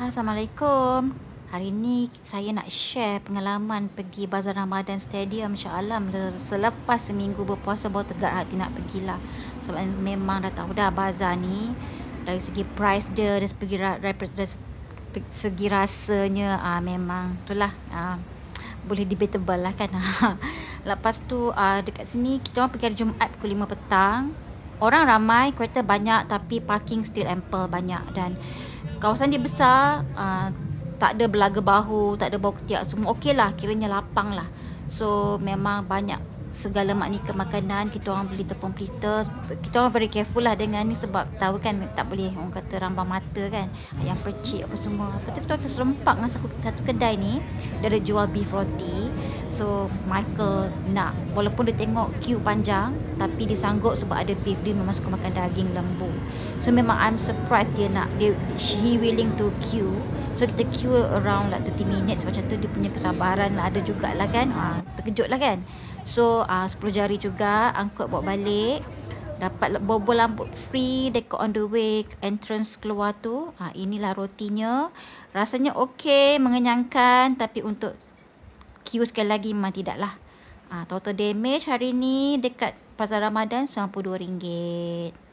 Assalamualaikum. Hari ni saya nak share pengalaman pergi Bazar Ramadan Stadium Shah Alam selepas seminggu berpuasa, baru tegak hati nak pergilah. Sebab memang dah tahu dah bazar ni dari segi price dia, dari segi rasanya memang itulah boleh debatable lah kan. Lepas tu dekat sini kita orang pergi hari Jumaat pukul 5 petang. Orang ramai, kereta banyak, tapi parking still ample banyak. Dan kawasan dia besar, tak ada belaga bahu, tak ada bau ketiak, semua okey lah, kiranya lapang lah. So memang banyak segala makna makanan. Kita orang beli tepung pelita. Kita orang very careful lah dengan ni, sebab tahu kan tak boleh orang kata rambang mata kan, ayam percik apa semua. Lepas tu kita orang terserempak dengan satu kedai ni, dia ada jual beef roti. So Michael nak, walaupun dia tengok queue panjang, tapi dia sanggup sebab ada beef. Dia memang suka makan daging lembu. So memang I'm surprised he willing to queue. So kita queue around like 30 minutes macam tu. Dia punya kesabaran lah ada jugalah kan. Terkejut lah kan. So 10 jari juga angkut bawa balik. Dapat bobol rambut free dekat on the way entrance keluar tu. Inilah rotinya. Rasanya okey, mengenyangkan, tapi untuk queue sekali lagi memang tidak lah. Total damage hari ni dekat Pasar Ramadan RM92.